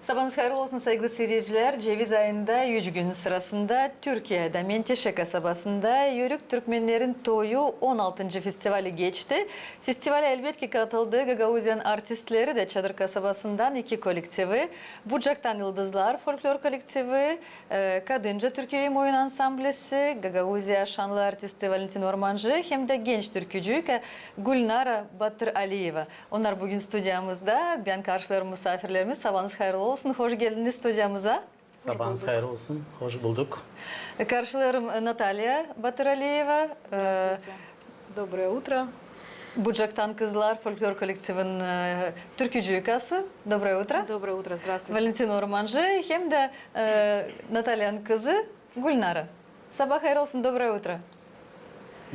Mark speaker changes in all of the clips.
Speaker 1: Sabahınız hayırlı olsun sevgili seyirciler. Ceviz ayında 3 gün sırasında Türkiye'de Menteşe kasabasında Yörük Türkmenlerin Toyu 16. festivali geçti. Festivale elbette katıldığı Gagauzyan artistleri de Çadır kasabasından 2 kolektifi, Bucak'tan Yıldızlar folklor kolektifi, Kadınca Türkiye oyun ansamblesi, Gagauzya şanlı artisti Valentin Ormancı hem de genç türkücü Gulnara Batır Aliyeva. Onlar bugün stüdyamızda. Ben karşılarım misafirlerimiz. Sabahınız hayırlı olsun. Hoş geldiniz stüdyomuza.
Speaker 2: Sabahınız hayırlı olsun. Hoş bulduk.
Speaker 1: Karşılarım Natalya Batır Aliyeva.
Speaker 3: Здравствуйте. Доброе утро.
Speaker 1: Bucak'tan Kızlar folklor kolektifinin türkücü yükası. Доброе утро.
Speaker 3: Доброе утро, здравствуйте.
Speaker 1: Valentin Ormancı hem de Natalya'nın kızı Gulnara. Sabah hayırlı olsun. Доброе утро.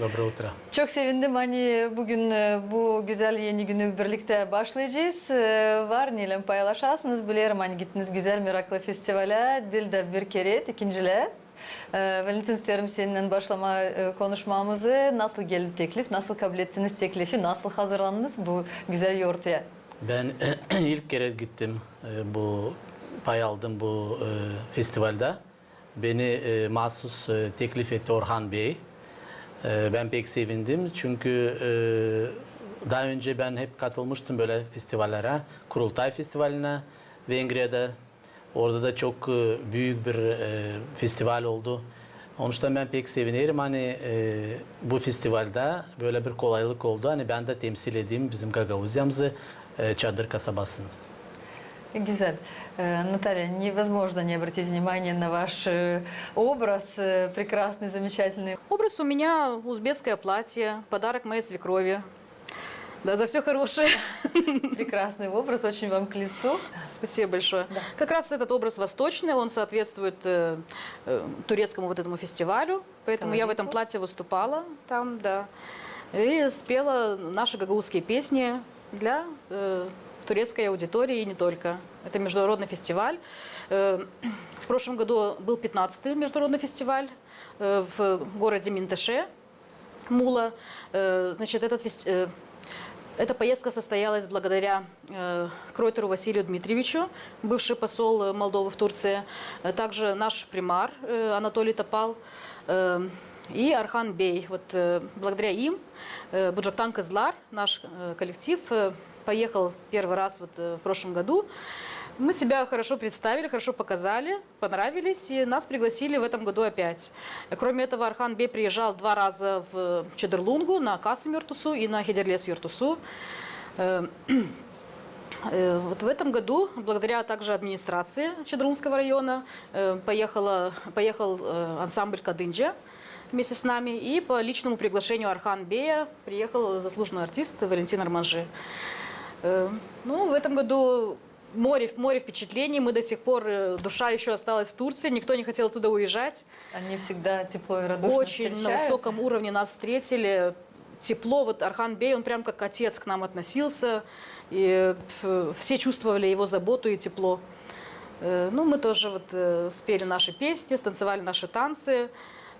Speaker 2: Доброе утро.
Speaker 1: Çok sevindim hani bugün bu güzel yeni günü birlikte başlayacağız. Var neyle paylaşarsınız bilirim hani gittiniz güzel meraklı festivale. Dilde bir kere ikincile. Valentin isterim seninle başlama konuşmamızı. Nasıl geldi teklif? Nasıl kabul ettiniz teklifi? Nasıl hazırlandınız bu güzel yortuya?
Speaker 2: Ben ilk kere gittim bu pay aldım bu festivalde. Beni mahsus teklif etti Orhan Bey. Ben pek sevindim çünkü daha önce ben hep katılmıştım böyle festivallere. Kurultay Festivali'ne Vengrya'da. Orada da çok büyük bir festival oldu. Onun için ben pek sevinirim. Hani bu festivalde böyle bir kolaylık oldu. Hani ben de temsil edeyim bizim Gagauzya'mızı Çadır kasabasını.
Speaker 1: Güzel. Наталья, невозможно не обратить внимание на ваш образ, прекрасный, замечательный.
Speaker 3: Образ у меня узбекское платье, подарок моей свекрови. Да, за все хорошее.
Speaker 1: Прекрасный образ, очень вам к лицу.
Speaker 3: Спасибо большое.
Speaker 1: Да.
Speaker 3: Как раз этот образ восточный, он соответствует турецкому вот этому фестивалю, поэтому я в этом платье выступала там, да, и спела наши гагаузские песни для турецкой аудитории и не только. Это международный фестиваль. В прошлом году был 15-й международный фестиваль в городе Ментеше, Мула. Значит, эта поездка состоялась благодаря Кройтеру Василию Дмитриевичу, бывший посол Молдовы в Турции, также наш примар Анатолий Топал и Архан Бей. Вот благодаря им Буджактан Кызлар, наш коллектив, поехал первый раз вот в прошлом году. Мы себя хорошо представили, хорошо показали, понравились, и нас пригласили в этом году опять. Кроме этого, Архан Бей приезжал 2 раза в Чедерлунгу, на Касым Юртусу и на Хедерлес Юртусу. Вот в этом году, благодаря также администрации Чедерлунгского района, поехал ансамбль Кадынджа вместе с нами, и по личному приглашению Архан Бея приехал заслуженный артист Валентин Орманжи. Ну, в этом году море впечатлений. Мы до сих пор, душа еще осталась в Турции, никто не хотел туда уезжать.
Speaker 1: Они всегда тепло и радушно
Speaker 3: Очень
Speaker 1: встречают.
Speaker 3: на высоком уровне нас встретили. Тепло, вот Архан Бей, он прям как отец к нам относился. И все чувствовали его заботу и тепло. Ну, мы тоже вот спели наши песни, станцевали наши танцы.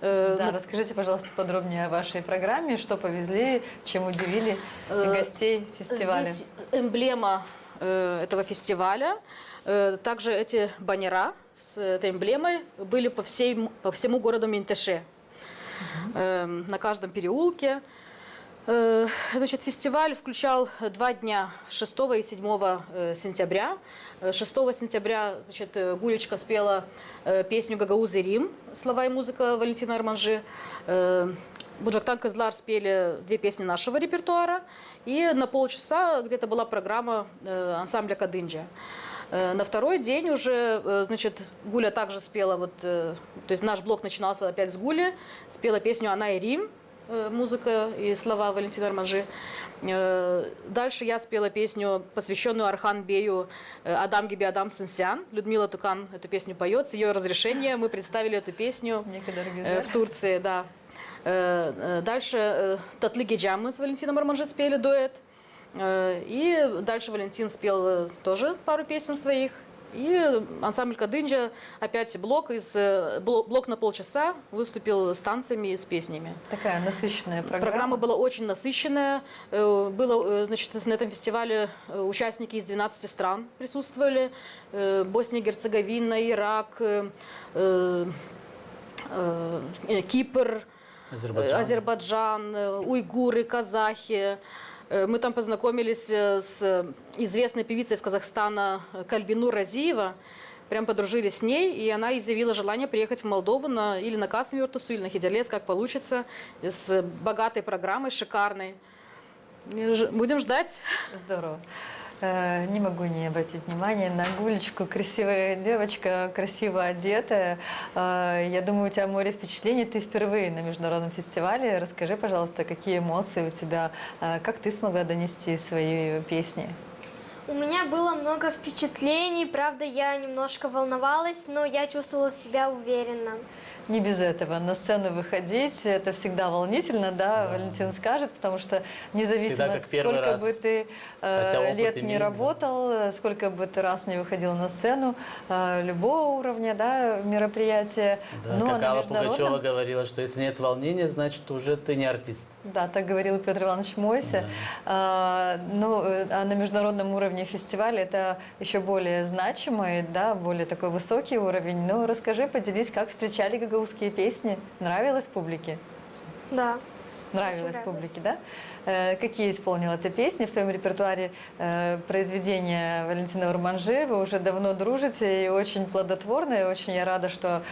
Speaker 1: Да, расскажите, пожалуйста, подробнее о вашей программе, что повезли, чем удивили гостей фестиваля.
Speaker 3: Здесь эмблема этого фестиваля. Также эти баннера с этой эмблемой были по всему городу Ментеше. На каждом переулке. Значит, фестиваль включал 2 дня, 6 и 7 сентября. 6 сентября, значит, Гулечка спела песню «Гагаузы Рим», слова и музыка Валентина Орманжи. Буджактан Кызлар спели 2 песни нашего репертуара. И на полчаса где-то была программа ансамбля Кадынджа. На второй день уже, значит, Гуля также спела, вот, то есть наш блок начинался опять с Гули, спела песню «Она и Рим», музыка и слова Валентина Орманжи. Дальше я спела песню, посвященную Архан Бею, «Адам Гиби Адам Сенсян». Людмила Тукан эту песню поет, с ее разрешения мы представили эту песню в Турции, да. Дальше «Татлы Геджам» мы с Валентином Орманжи спели дуэт. И дальше Валентин спел тоже пару песен своих. И ансамбль «Кадынджа» опять блок на полчаса выступил с танцами и с песнями.
Speaker 1: Такая насыщенная программа.
Speaker 3: Программа была очень насыщенная. Было, значит, на этом фестивале участники из 12 стран присутствовали. Босния, Герцеговина, Ирак, Кипр, Азербайджан, уйгуры, казахи. Мы там познакомились с известной певицей из Казахстана Кальбинур Разиева. Прям подружились с ней, и она изъявила желание приехать в Молдову или на Касмюртусу, или на Хидерлес, как получится, с богатой программой, шикарной. Будем ждать.
Speaker 1: Здорово. Не могу не обратить внимание на Гулечку. Красивая девочка, красиво одетая. Я думаю, у тебя море впечатлений. Ты впервые на международном фестивале. Расскажи, пожалуйста, какие эмоции у тебя, как ты смогла донести свои песни?
Speaker 4: У меня было много впечатлений, правда, я немножко волновалась, но я чувствовала себя уверенно.
Speaker 1: Не без этого. На сцену выходить, это всегда волнительно, да, Валентин скажет, потому что независимо, сколько бы ты лет не работал, сколько бы ты раз не выходил на сцену, любого уровня, да, мероприятия.
Speaker 2: Да,
Speaker 1: но
Speaker 2: как
Speaker 1: на
Speaker 2: Алла
Speaker 1: международном...
Speaker 2: Пугачева говорила, что если нет волнения, значит уже ты не артист.
Speaker 1: Да, так говорил Петр Иванович Мойся. А на международном уровне фестиваля это еще более значимый, да, более такой высокий уровень. Ну, расскажи, поделись, как встречали гагаузские песни? Нравилось публике?
Speaker 4: Да.
Speaker 1: Нравилось
Speaker 4: Очень
Speaker 1: публике, да? Какие исполнила ты песни в твоем репертуаре произведения Валентина Урманжи? Вы уже давно дружите и очень плодотворные. Очень я рада, что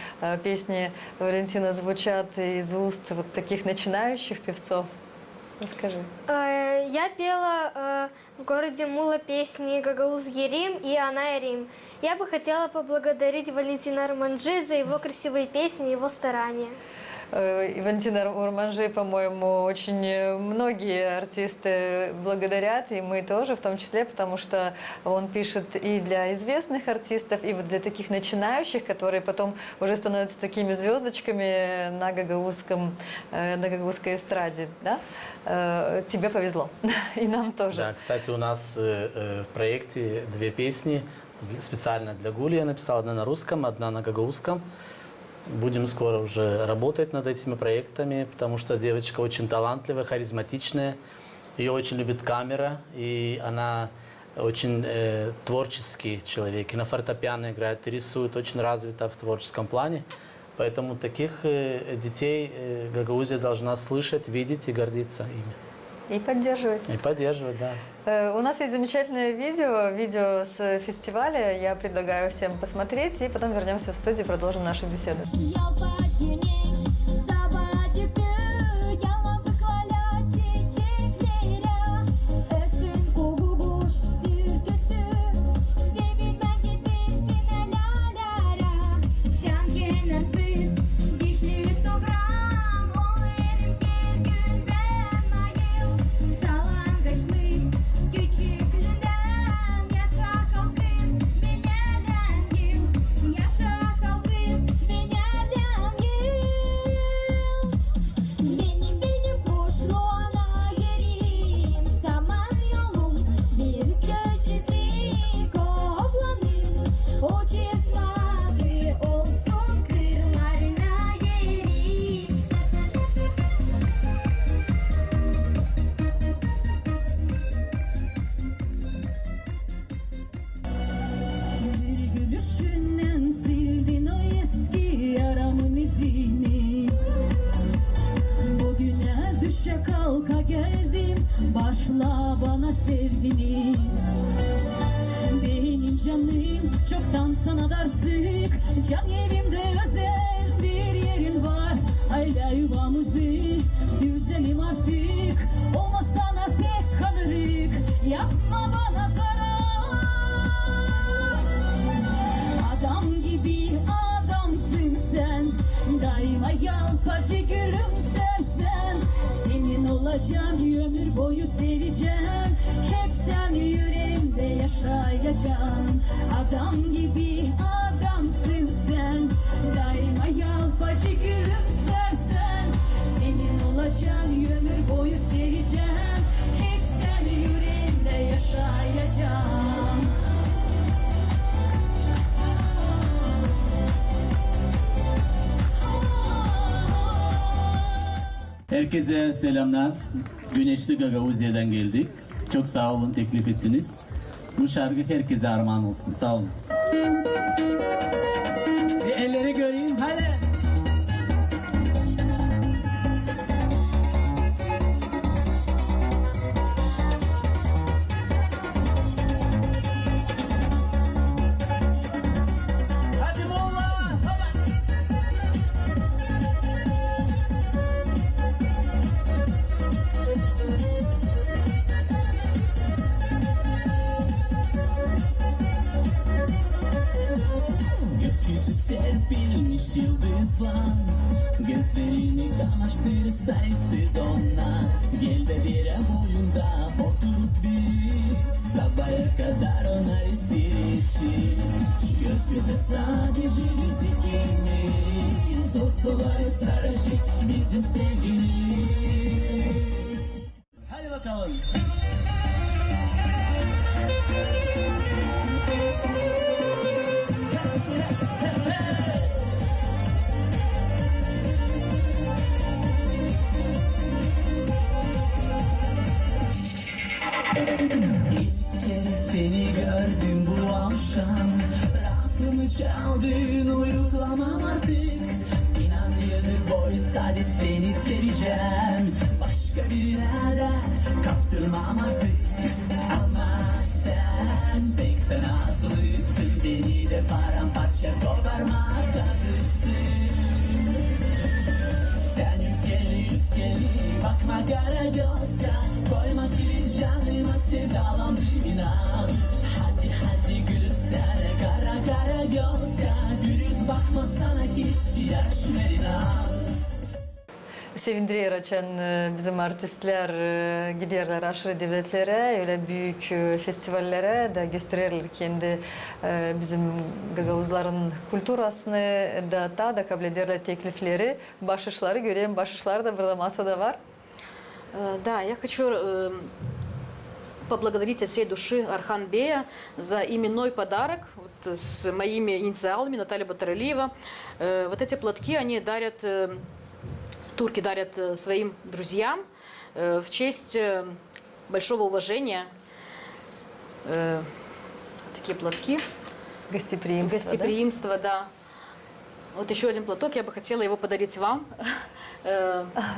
Speaker 1: песни Валентина звучат из уст вот таких начинающих певцов. Расскажи.
Speaker 4: Я пела в городе Мула песни «Гагауз Ерим» и «Она Ерим». Я бы хотела поблагодарить Валентина Урманжи за его красивые песни и его старания.
Speaker 1: И Валентина Урманжи, по-моему, очень многие артисты благодарят, и мы тоже в том числе, потому что он пишет и для известных артистов, и вот для таких начинающих, которые потом уже становятся такими звездочками на гагаузской эстраде. Да? Тебе повезло, и нам тоже.
Speaker 2: Да, кстати, у нас в проекте 2 песни специально для Гули я написал. Одна на русском, одна на гагаузском. Будем скоро уже работать над этими проектами, потому что девочка очень талантливая, харизматичная. Ее очень любит камера, и она очень творческий человек. И на фортепиано играет, и рисует, очень развита в творческом плане. Поэтому таких детей Гагаузия должна слышать, видеть и гордиться ими.
Speaker 1: И поддерживать.
Speaker 2: И поддерживать, да.
Speaker 1: У нас есть замечательное видео с фестиваля. Я предлагаю всем посмотреть, и потом вернемся в студию и продолжим нашу беседу.
Speaker 5: Başla bana sevgini. Benim canım çoktan sana darsık. Can evimde özel bir yerin var. Aile yuvamızı güzelim artık. Olmazsana pek kalırık. Yapma bana zarar. Adam gibi adamsın sen. Daima yalpacı gülümsersen. Senin olacağım, ömür boyu seveceğim. Hep sen yüreğimde yaşayacağım. Adam gibi adamsın sen. Daima yalpacı gülümsersen. Senin olacağım, ömür boyu seveceğim. Hep sen yüreğimde yaşayacağım.
Speaker 6: Herkese selamlar. Güneşli Gagavuzya'dan geldik. Çok sağ olun, teklif ettiniz. Bu şarkı herkese armağan olsun. Sağ olun. Bir elleri göreyim. Hadi. Hadi Molla. Gökyüzü serpilmiş yıldızla, gözlerini kamaştır sayısız onlar. Gel de diren boyunda oturup biz sabaha kadar onları seyredeceğiz. Göz göze sadece biz ikimiz, dost dolayı saracak bizim sevgimiz. Hadi bakalım. İlk kere seni gördüm bu akşam, rahatımı çaldın, uyuklamam artık. İnan yanı boy sadece seni seveceğim, başka birine de kaptırmam artık. Ama sen pek de nazlısın, beni de paramparça koparmak hazırsın. Sen öfkeli öfkeli bakma kara gözden, koyma kilit canıma sevdalandım inan. Hadi hadi gülümsene kara kara gözden, gülüp bakma sana hiç yakışmer inan.
Speaker 1: Sevindiriyor açan bizim artistler giderler aşırı devletlere, öyle büyük festivallere de gösterirler kendi bizim Gagavuzların kültürasını da kabul ederler teklifleri, başışları göreyim, başışlar da burada masada var.
Speaker 3: Да, я хочу поблагодарить от всей души Орханбея за именной подарок вот, с моими инициалами, Наталья Батаралиева. Вот эти платки они дарят, турки дарят своим друзьям в честь большого уважения. Такие платки.
Speaker 1: Гостеприимство,
Speaker 3: Гостеприимство, да. Вот еще один платок, я бы хотела его подарить вам.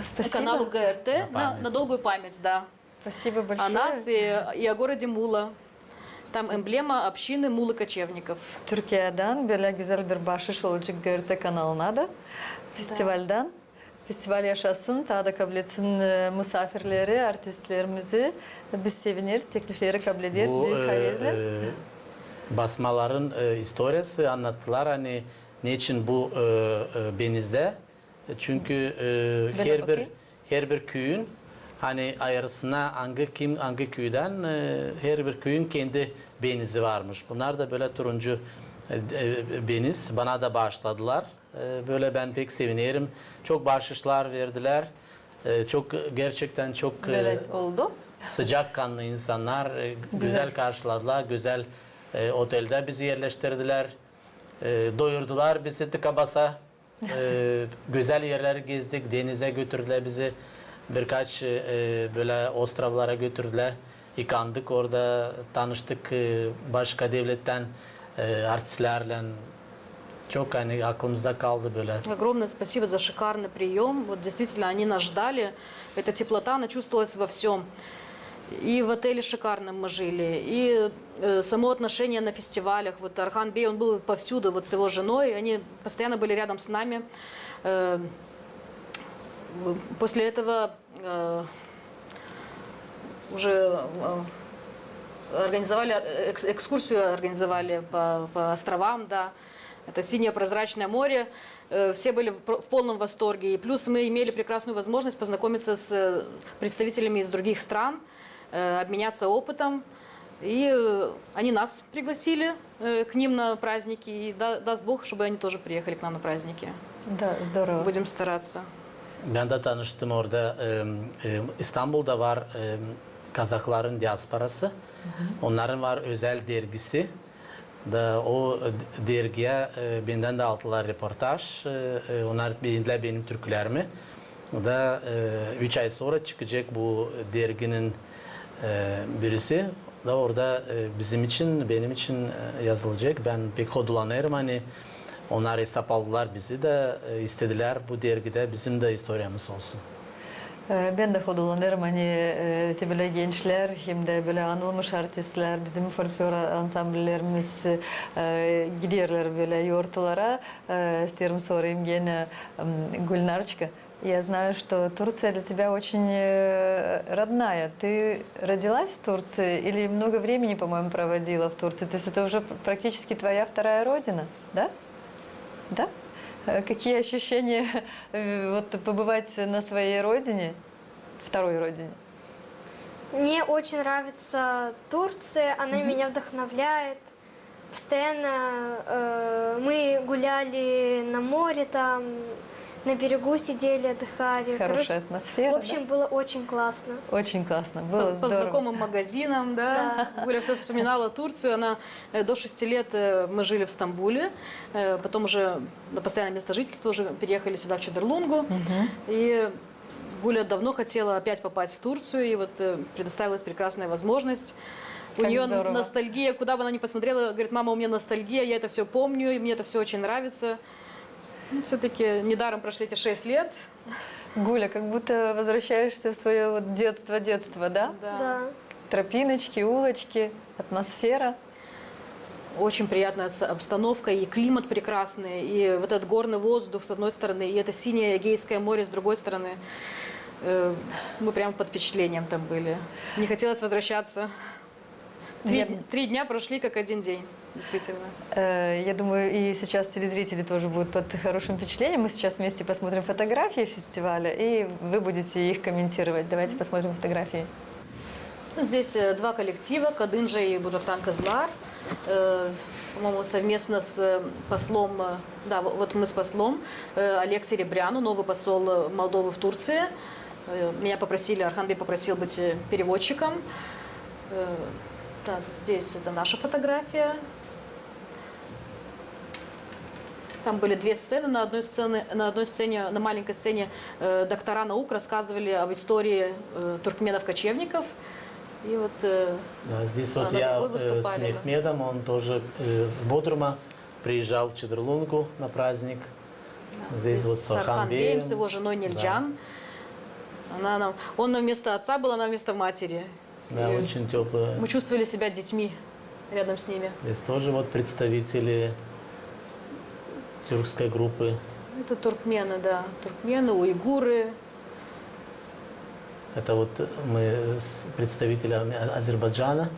Speaker 1: Спасибо.
Speaker 3: Каналу ГРТ на долгую память, да.
Speaker 1: Спасибо большое.
Speaker 3: О нас и о городе Мула. Там эмблема общины Мулы-кочевников.
Speaker 1: Türkiye'den böyle güzel bir bahşiş olacak GRT kanalına da festivalden. Festival yaşasın, daha da kabul etsin misafirleri, artistlerimizi. Biz seviniriz, teklifleri kabul ederiz.
Speaker 2: Bu
Speaker 1: Büyük hayezle.
Speaker 2: basmaların historiası anlattılar. Hani niçin bu Beniz'de? Çünkü her bir köyün hani ayarısına hangi köyden her bir köyün kendi Beniz'i varmış. Bunlar da böyle turuncu Beniz bana da bağışladılar. Böyle ben pek sevinirim. Çok bahşişler verdiler. Çok gerçekten çok
Speaker 1: oldu.
Speaker 2: sıcakkanlı insanlar, güzel karşıladılar, güzel otelde bizi yerleştirdiler, doyurdular bizi tıka basa. Güzel yerler gezdik, denize götürdüler bizi, birkaç böyle ostrovlara götürdüler, yıkandık orada, tanıştık başka devletten artistlerle. Çok hani aklımızda kaldı böyle.
Speaker 3: Огромное спасибо за шикарный прием. Вот действительно они нас ждали. Эта теплота, она чувствовалась во всем. И в отеле шикарном мы жили, и само отношение на фестивалях. Вот Орхан Бей, он был повсюду вот с его женой, они постоянно были рядом с нами. После этого уже организовали экскурсию, организовали по островам, да. Это синее прозрачное море. Все были в полном восторге. И плюс мы имели прекрасную возможность познакомиться с представителями из других стран, обменяться опытом. И они нас пригласили к ним на праздники. И даст Бог, чтобы они тоже приехали к нам на праздники.
Speaker 1: Да, здорово.
Speaker 3: Будем стараться.
Speaker 2: Ben de tanıştım orada. İstanbul'da var Kazakların diasporası. Onların var özel dergisi. Da o dergiye benden de aldılar reportaj. Onlar beğendiler benim türkülerimi. da 3 ay sonra çıkacak bu derginin birisi. Da orada bizim için, benim için yazılacak. Ben pek hodlanırım hani onlar hesap aldılar bizi de istediler bu dergide bizim de historiamız olsun.
Speaker 1: Ben de hodolanırım hani böyle gençler hem de böyle anılmış artistler bizim folklor ansambullerimiz giderler böyle yurtlara. İsterim sorayım gene Гульнарочка. Я знаю, что Турция для тебя очень родная. Ты родилась в Турции или много времени, по-моему, проводила в Турции? То есть это уже практически твоя вторая родина, да? Да? Какие ощущения вот, побывать на своей родине, второй родине?
Speaker 4: Мне очень нравится Турция, она меня вдохновляет. Постоянно мы гуляли на море там, на берегу сидели, отдыхали.
Speaker 1: Хорошая атмосфера,
Speaker 4: В общем, было очень классно.
Speaker 1: да? Очень классно, было
Speaker 3: По
Speaker 1: здорово.
Speaker 3: знакомым магазинам, да. Гуля все вспоминала Турцию. Она до 6 лет мы жили в Стамбуле, потом уже на постоянное место жительства уже переехали сюда, в Чедерлунгу. И Гуля давно хотела опять попасть в Турцию, и вот предоставилась прекрасная возможность. У
Speaker 1: Как
Speaker 3: нее
Speaker 1: здорово.
Speaker 3: ностальгия, куда бы она ни посмотрела, говорит: мама, у меня ностальгия, я это все помню, и мне это все очень нравится. Ну, все-таки недаром прошли эти 6 лет.
Speaker 1: Гуля, как будто возвращаешься в свое вот детство, да?
Speaker 4: Да.
Speaker 1: Тропиночки, улочки, атмосфера.
Speaker 3: Очень приятная обстановка, и климат прекрасный, и вот этот горный воздух с одной стороны, и это синее Эгейское море с другой стороны. Мы прям под впечатлением там были. Не хотелось возвращаться. Три дня прошли как один день, действительно.
Speaker 1: Я думаю, и сейчас телезрители тоже будут под хорошим впечатлением. Мы сейчас вместе посмотрим фотографии фестиваля, и вы будете их комментировать. Давайте посмотрим фотографии.
Speaker 3: Ну, здесь два коллектива, Кадынжа и Буджактан Кызлар. По-моему, совместно с послом, да, вот мы с послом Олег Серебряну, новый посол Молдовы в Турции. Меня попросили, Орхан-бей попросил быть переводчиком. Так, здесь это наша фотография. Там были две сцены. На одной сцене, на маленькой сцене доктора наук рассказывали об истории туркменов-кочевников. И вот
Speaker 2: Да, здесь вот я с Мехмедом, он тоже с Бодрума приезжал в Чедерлунгу на праздник. Здесь вот с
Speaker 3: Орхан-беем,
Speaker 2: Орхан-беем.
Speaker 3: с его женой Нельджан.
Speaker 2: Да.
Speaker 3: Он вместо отца был, она вместо матери.
Speaker 2: Да,
Speaker 3: И
Speaker 2: очень теплая.
Speaker 3: мы чувствовали себя детьми рядом с ними.
Speaker 2: Здесь тоже вот представители тюркской группы.
Speaker 3: Это туркмены, да. Туркмены, уйгуры.
Speaker 2: Это вот мы с представителями Азербайджана.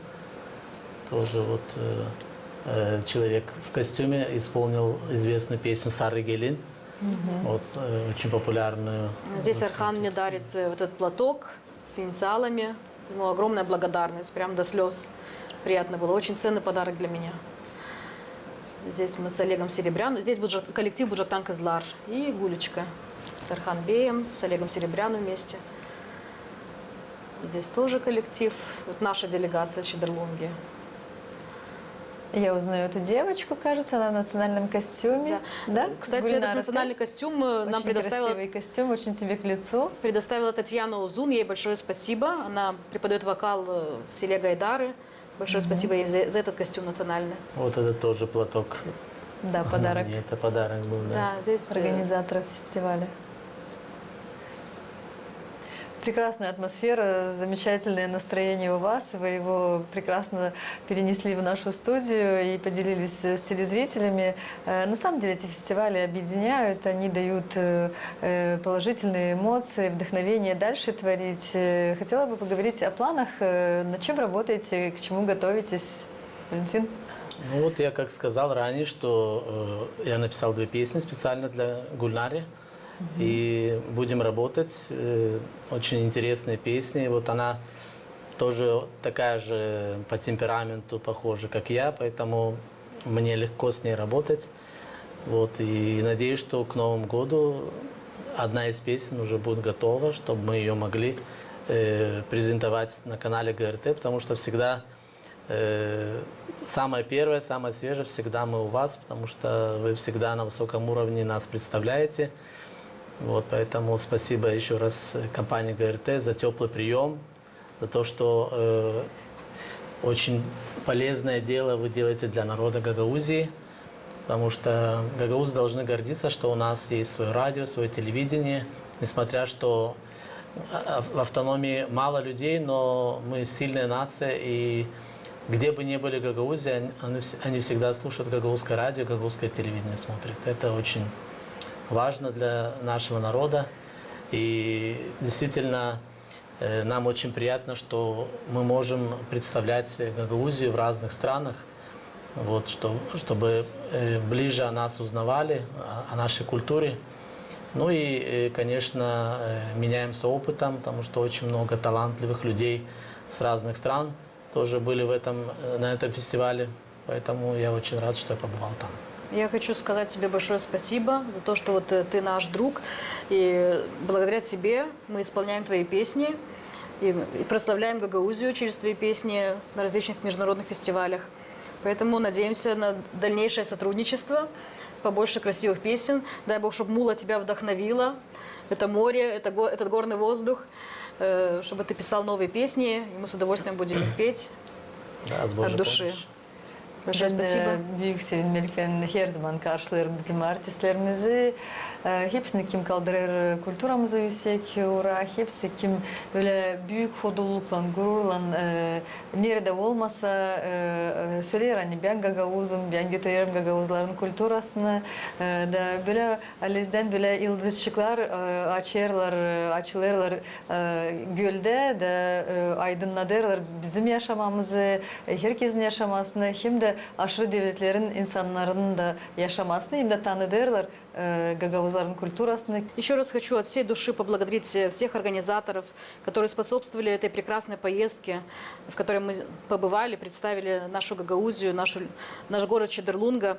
Speaker 2: Тоже вот человек в костюме исполнил известную песню «Сары Гелин». Вот, очень популярную.
Speaker 3: Здесь
Speaker 2: вот,
Speaker 3: Орхан мне дарит вот этот платок с инициалами. Ему огромная благодарность, прям до слез. Приятно было. Очень ценный подарок для меня. Здесь мы с Олегом Серебряным. Здесь коллектив Буджактан Кызлар и Гулечка с Орхан-беем, с Олегом Серебряным вместе. Здесь тоже коллектив. Вот наша делегация с Чедерлунги.
Speaker 1: Я узнаю эту девочку, кажется, она в национальном костюме. Да?
Speaker 3: Кстати,
Speaker 1: Гульнара,
Speaker 3: этот национальный костюм нам
Speaker 1: очень красивый костюм, очень тебе к лицу.
Speaker 3: предоставила Татьяна Узун. Ей большое спасибо. Она преподает вокал в селе Гайдары. Большое спасибо ей за этот костюм национальный.
Speaker 2: Вот это тоже платок.
Speaker 1: Да, подарок
Speaker 2: Мне это подарок был, да.
Speaker 3: Да, здесь
Speaker 1: организаторов фестиваля. Прекрасная атмосфера, замечательное настроение у вас. Вы его прекрасно перенесли в нашу студию и поделились с телезрителями. На самом деле эти фестивали объединяют, они дают положительные эмоции, вдохновение дальше творить. Хотела бы поговорить о планах, над чем работаете, к чему готовитесь, Валентин?
Speaker 2: Ну вот я как сказал ранее, что я написал 2 песни специально для Гульнари. И будем работать. Очень интересные песни. Вот она тоже такая же по темпераменту похожа, как я, поэтому мне легко с ней работать. Вот. И надеюсь, что к Новому году одна из песен уже будет готова, чтобы мы ее могли презентовать на канале ГРТ, потому что всегда самое первое, самое свежее всегда мы у вас, потому что вы всегда на высоком уровне нас представляете. Вот, поэтому спасибо еще раз компании ГРТ за теплый прием, за то, что очень полезное дело вы делаете для народа Гагаузии, потому что гагаузы должны гордиться, что у нас есть свое радио, свое телевидение, несмотря что в автономии мало людей, но мы сильная нация, и где бы ни были гагаузы, они всегда слушают гагаузское радио, гагаузское телевидение смотрят. Это очень важно для нашего народа, и действительно нам очень приятно, что мы можем представлять Гагаузию в разных странах, вот, чтобы ближе о нас узнавали, о нашей культуре. Ну и, конечно, меняемся опытом, потому что очень много талантливых людей с разных стран тоже были на этом фестивале. Поэтому я очень рад, что я побывал там.
Speaker 3: Я хочу сказать тебе большое спасибо за то, что вот ты наш друг, и благодаря тебе мы исполняем твои песни и прославляем Гагаузию через твои песни на различных международных фестивалях. Поэтому надеемся на дальнейшее сотрудничество, побольше красивых песен. Дай Бог, чтобы Мула тебя вдохновила, это море, этот горный воздух, чтобы ты писал новые песни, и мы с удовольствием будем их петь
Speaker 2: Да, с
Speaker 3: от
Speaker 2: Божьей
Speaker 3: души.
Speaker 2: помощью.
Speaker 3: Большое спасибо.
Speaker 1: Büyük sevinmelikle her zaman karşılarım bizim artistlerimizi. Hepsini kim kaldırır kulturamızı yüksek uğra. Hepsi kim böyle büyük hodulukla, gururla nerede olmasa söyler hani ben Gagauzum, ben götürüyorum Gagauzların kulturasını. Da böyle alizden böyle yıldızçıklar açılırlar gölde de aydınlatırlar bizim yaşamamızı, herkesin yaşamasını hem de aşırı devletlerin insanların da yaşamasını hem de tanıdırlar гагаузların культурасını.
Speaker 3: Еще раз хочу от всей души поблагодарить всех организаторов, которые способствовали этой прекрасной поездке, в которой мы побывали, представили нашу Гагаузию, наш город Чедерлунга.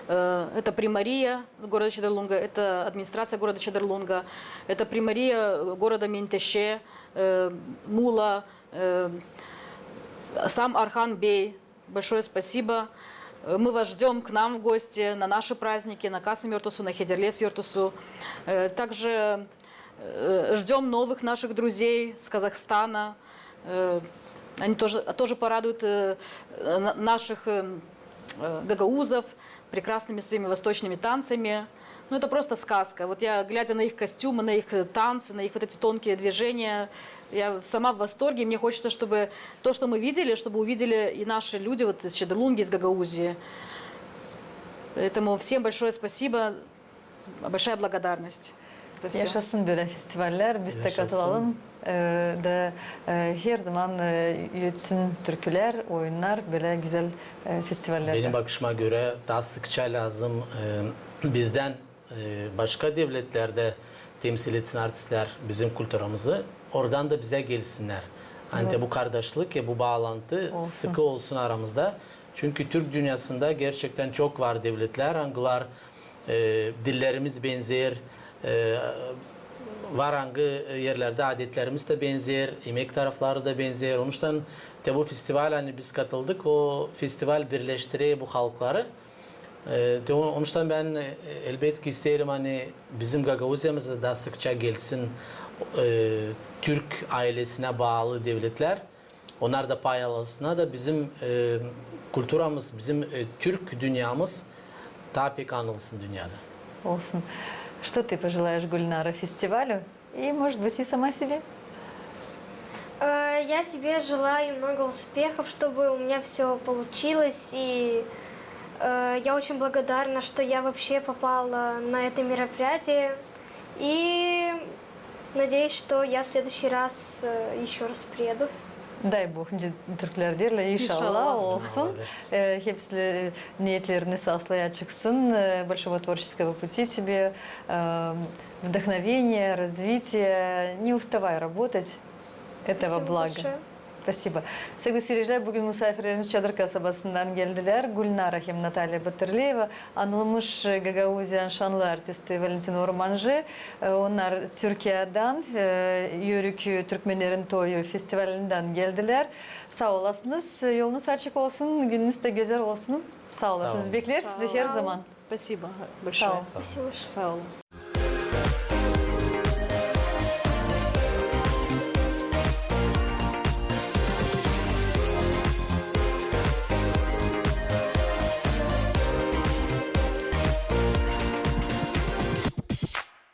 Speaker 3: Это примария города Чедерлунга, это администрация города Чедерлунга, это примария города Ментеше, Мула, сам Орхан Бей. Большое спасибо. Мы вас ждем к нам в гости на наши праздники, на Касым Йортусу, на Хедерлес Йортусу. Также ждем новых наших друзей с Казахстана. Они тоже порадуют наших гагаузов прекрасными своими восточными танцами. Ну, это просто сказка. Вот я, глядя на их костюмы, на их танцы, на их вот эти тонкие движения, я сама в восторге. Мне хочется, чтобы то, что мы видели, чтобы увидели и наши люди вот из Чедерлунги, из Гагаузии. Поэтому всем большое спасибо, большая благодарность за все.
Speaker 1: Yaşasın böyle festivaller, biz de
Speaker 2: Yaşasın.
Speaker 1: katılalım. Da her zaman yürütsün türküler, oyunlar, böyle güzel festivallerde.
Speaker 2: Benim bakışıma göre daha sıkça lazım bizden başka devletlerde temsil etsin artistler bizim kültürümüzü. Oradan da bize gelsinler. Hani de bu kardeşlik, bu bağlantı
Speaker 1: Olsun.
Speaker 2: sıkı olsun aramızda. Çünkü Türk dünyasında gerçekten çok var devletler, hangiler dillerimiz benzer, var hangi yerlerde adetlerimiz de benzer, yemek tarafları da benzer. Onun için de bu festival hani biz katıldık, o festival birleştiriyor bu halkları. Onun için ben elbette isterim hani bizim Gagauziya'mıza da sıkça gelsin Türk ailesine bağlı devletler. Onlar da pay alsınlar da bizim kültürümüz, bizim Türk dünyamız daha pek anılsın dünyada.
Speaker 1: Olsun. Что ты пожелаешь Гульнара фестивалю и, может быть, и сама себе?
Speaker 4: Я себе желаю много успехов, чтобы у меня все получилось. И я очень благодарна, что я вообще попала на это мероприятие. И надеюсь, что я в следующий раз еще раз приеду.
Speaker 1: Дай Bог Türkler derler inşallah
Speaker 3: İnşallah.
Speaker 1: olsun. Hepsi niyetlerini sağlaya çıksın. Большого творческого пути тебе, вдохновения, развития. Не уставай работать. Этого
Speaker 4: Спасибо
Speaker 1: блага.
Speaker 4: большое.
Speaker 1: Спасибо. Sevgili seyirciler, bugün misafirlerimiz Çadır kasabasından geldiler. Gülnara hem Natalya Batırlıyeva, anılmış Gagauziyan şanlı artisti Valentin Ormancı. Onlar Türkiye'den Yörük Türkmenlerin Toyu Festivalinden geldiler. Sağ olasınız. Yolunuz açık olsun, gününüz de güzel olsun. Sağ olasınız.
Speaker 2: olun.
Speaker 1: Bekleriz sizi her zaman.
Speaker 3: Спасибо
Speaker 1: Sağ
Speaker 3: большое.
Speaker 1: ol.
Speaker 4: Спасибо большое.
Speaker 3: Сау.